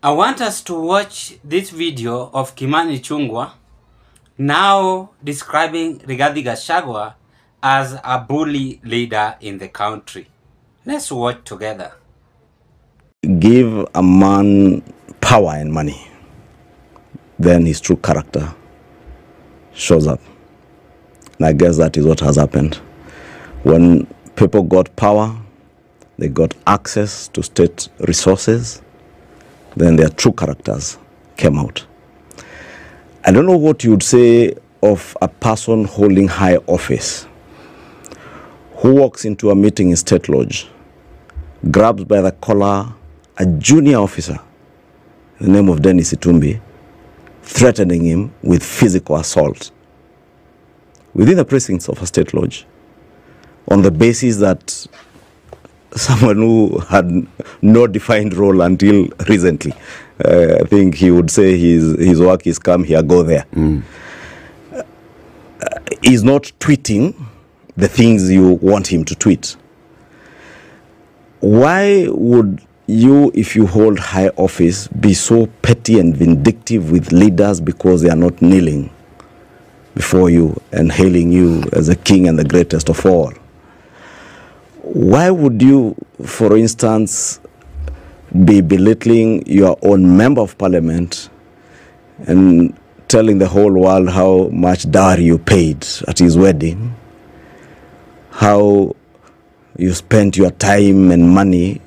I want us to watch this video of Kimani Ichungwa now describing Rigathi Gachagua as a bully leader in the country. Let's watch together. Give a man power and money, then his true character shows up. And I guess that is what has happened. When people got power, they got access to state resources, then their true characters came out. I don't know what you would say of a person holding high office who walks into a meeting in State Lodge, grabs by the collar a junior officer, the name of Dennis Itumbi, threatening him with physical assault within the precincts of a State Lodge on the basis that someone who had no defined role until recently, I think he would say his work is come here, go there. He's not tweeting the things you want him to tweet. Why would you, if you hold high office, be so petty and vindictive with leaders because they are not kneeling before you and hailing you as the king and the greatest of all? Why would you, for instance, be belittling your own member of parliament and telling the whole world how much dowry you paid at his wedding, how you spent your time and money?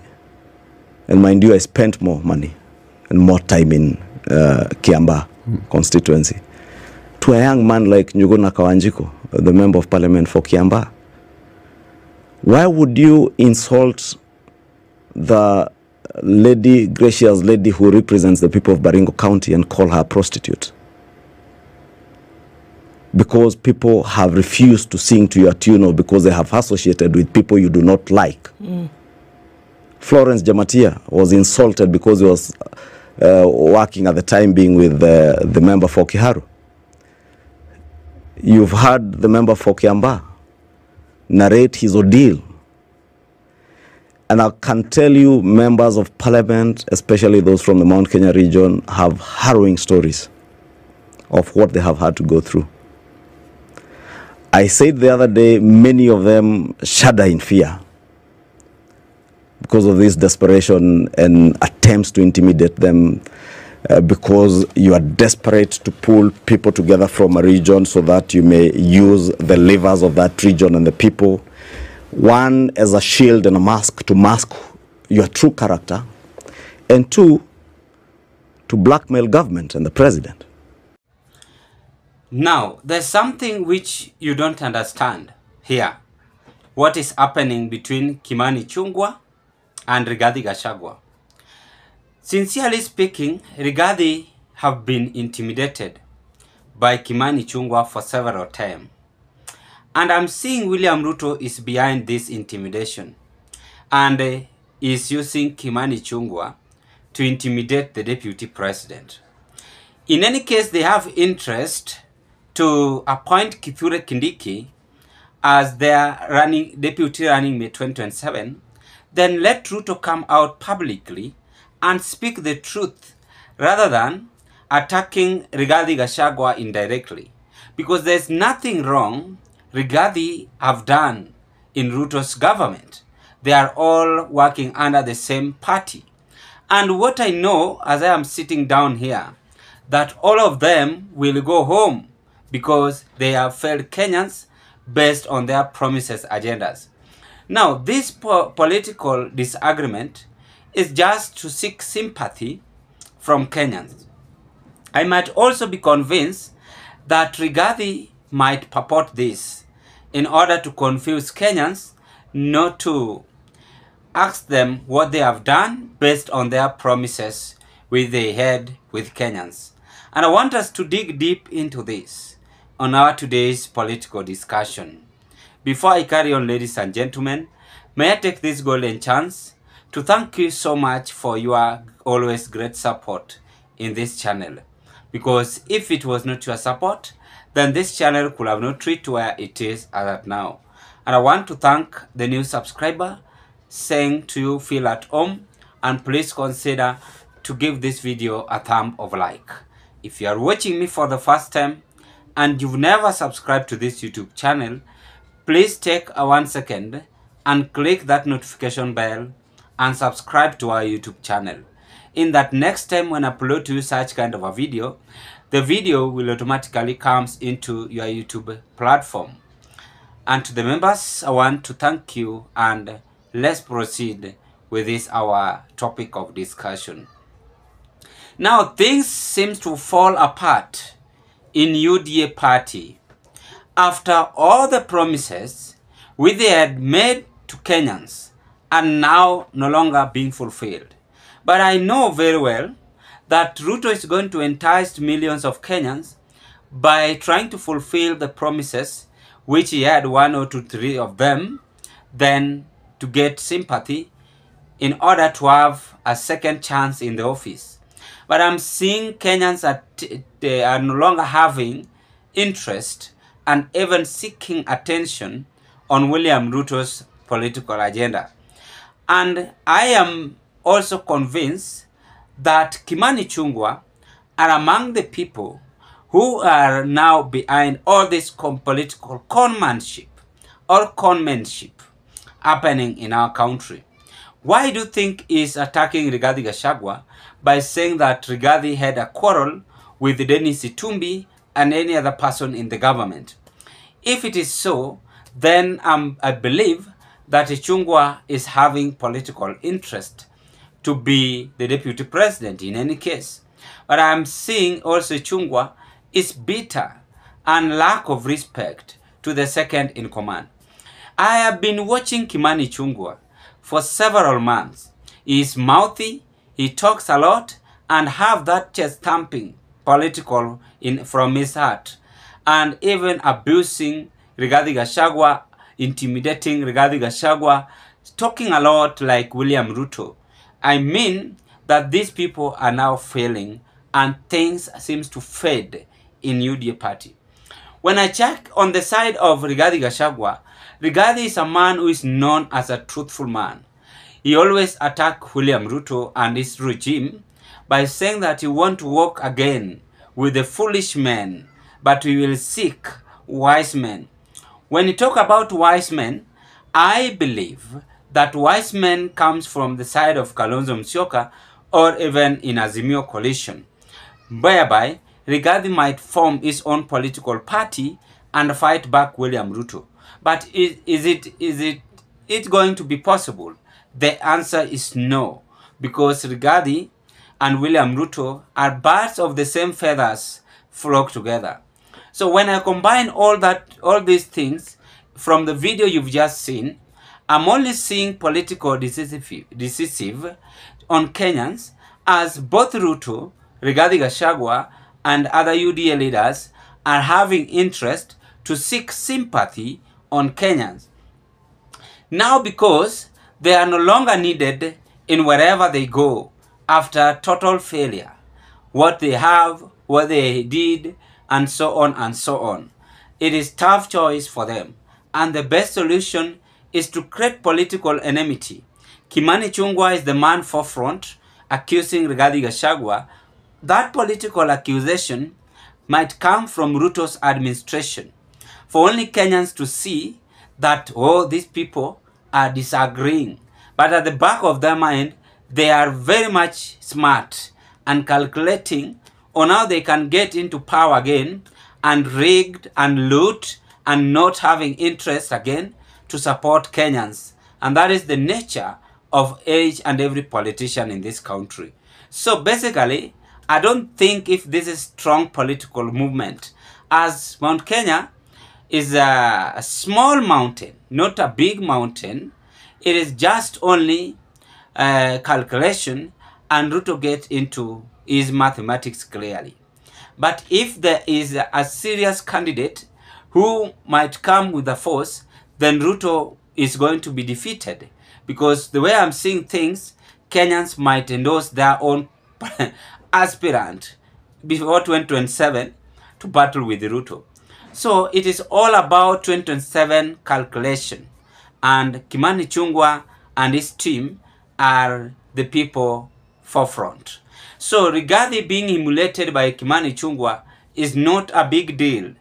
And mind you, I spent more money and more time in Kiambaa constituency to a young man like Njuguna Kawanjiko, the member of parliament for Kiambaa. Why would you insult the lady, gracious lady who represents the people of Baringo County and call her a prostitute? Because people have refused to sing to your tune or because they have associated with people you do not like. Florence Jamatia was insulted because he was working at the time being with the member for Kiharu. You've heard the member for Kiambaa narrate his ordeal. And I can tell you, members of parliament, especially those from the Mount Kenya region, have harrowing stories of what they have had to go through. I said the other day, many of them shudder in fear because of this desperation and attempts to intimidate them, because you are desperate to pull people together from a region so that you may use the levers of that region and the people, one, as a shield and a mask to mask your true character, and two, to blackmail government and the president. Now, there's something which you don't understand here. What is happening between Kimani Ichungwa and Rigathi Gachagua? Sincerely speaking, Rigathi have been intimidated by Kimani Ichungwa for several times. And I'm seeing William Ruto is behind this intimidation and is using Kimani Ichungwa to intimidate the deputy president. In any case, they have interest to appoint Kithure Kindiki as their deputy running mate 2027, then let Ruto come out publicly and speak the truth rather than attacking Rigathi Gachagua indirectly. Because there's nothing wrong Rigathi have done in Ruto's government. They are all working under the same party. And what I know as I am sitting down here, that all of them will go home because they have failed Kenyans based on their promises agendas. Now, this political disagreement is just to seek sympathy from Kenyans. I might also be convinced that Rigathi might purport this in order to confuse Kenyans, not to ask them what they have done based on their promises which they had with Kenyans. And I want us to dig deep into this on our today's political discussion. Before I carry on, ladies and gentlemen, may I take this golden chance to thank you so much for your always great support in this channel. Because if it was not your support, then this channel could have not reached where it is at now. And I want to thank the new subscriber, saying to you, feel at home, and please consider to give this video a thumb of like. If you are watching me for the first time and you've never subscribed to this YouTube channel, please take a 1 second and click that notification bell and subscribe to our YouTube channel. In that next time when I upload to you such kind of a video, the video will automatically comes into your YouTube platform. And to the members, I want to thank you, and let's proceed with this our topic of discussion. Now things seem to fall apart in UDA party after all the promises which they had made to Kenyans are now no longer being fulfilled. But I know very well that Ruto is going to entice millions of Kenyans by trying to fulfill the promises which he had 1 or 2, 3 of them, then to get sympathy in order to have a second chance in the office. But I'm seeing Kenyans they are no longer having interest and even seeking attention on William Ruto's political agenda. And I am also convinced that Kimani Ichungwa are among the people who are now behind all this political conmanship or conmanship happening in our country. Why do you think he's attacking Rigathi Gachagua by saying that Rigathi had a quarrel with Dennis Itumbi and any other person in the government? If it is so, then I believe that Ichungwa is having political interest to be the deputy president in any case. But I'm seeing also Ichungwa is bitter and lack of respect to the second in command. I have been watching Kimani Ichungwa for several months. He is mouthy, he talks a lot, and have that chest thumping political from his heart, and even abusing Rigathi Gachagua, intimidating Rigathi Gachagua, talking a lot like William Ruto. I mean that these people are now failing and things seems to fade in UDA party. When I check on the side of Rigathi Gachagua, Rigathi is a man who is known as a truthful man. He always attacks William Ruto and his regime by saying that he wants to walk again with the foolish men, but we will seek wise men. When you talk about wise men, I believe that wise men comes from the side of Kalonzo Musyoka or even in Azimio coalition, whereby Rigathi might form his own political party and fight back William Ruto. But is it going to be possible? The answer is no, because Rigathi and William Ruto are birds of the same feathers flock together. So when I combine all these things from the video you've just seen, I'm only seeing political decisive on Kenyans, as both Ruto, Rigathi Gachagua, and other UDA leaders are having interest to seek sympathy on Kenyans. Now because they are no longer needed in wherever they go after total failure, what they have, what they did, and so on and so on. It is tough choice for them, and the best solution is to create political enmity. Kimani Ichungwa is the man forefront accusing Rigathi Gachagua. That political accusation might come from Ruto's administration, for only Kenyans to see that, oh, these people are disagreeing. But at the back of their mind, they are very much smart and calculating on how they can get into power again and rigged and loot and not having interest again to support Kenyans. And that is the nature of each and every politician in this country. So basically, I don't think if this is strong political movement, as Mount Kenya is a small mountain, not a big mountain. It is just only calculation, and Ruto gets into his mathematics clearly. But if there is a serious candidate who might come with the force, then Ruto is going to be defeated. Because the way I'm seeing things, Kenyans might endorse their own aspirant before 2027 to battle with Ruto. So it is all about 2027 calculation. And Kimani Ichungwa and his team are the people forefront. So Rigathi being humiliated by Kimani Ichungwa is not a big deal.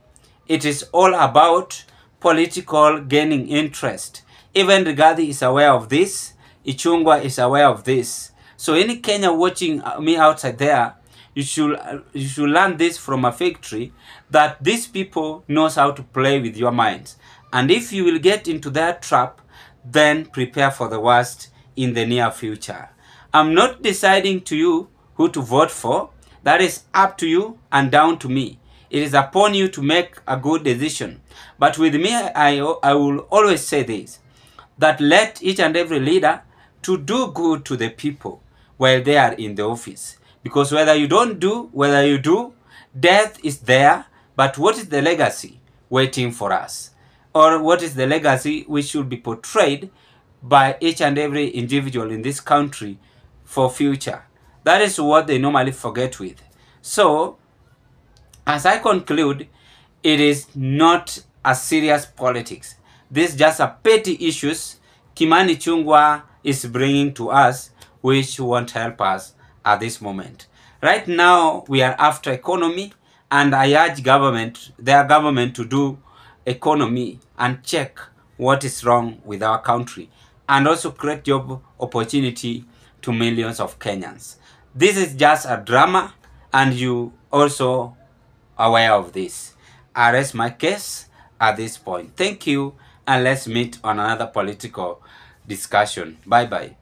It is all about political gaining interest. Even Rigathi is aware of this. Ichungwa is aware of this. So any Kenya watching me outside there, you should learn this from a factory, that these people knows how to play with your minds. And if you will get into that trap, then prepare for the worst in the near future. I'm not deciding to you who to vote for. That is up to you and down to me. It is upon you to make a good decision. But with me, I will always say this, that let each and every leader to do good to the people while they are in the office. Because whether you don't do, whether you do, death is there, but what is the legacy waiting for us? Or what is the legacy which should be portrayed by each and every individual in this country for future? That is what they normally forget with. So, as I conclude, it is not a serious politics. This is just a petty issues Kimani Ichungwa is bringing to us, which won't help us at this moment. Right now, we are after economy, and I urge their government to do economy and check what is wrong with our country, and also create job opportunity to millions of Kenyans. This is just a drama, and you also aware of this. I rest my case at this point. Thank you, and let's meet on another political discussion. Bye bye.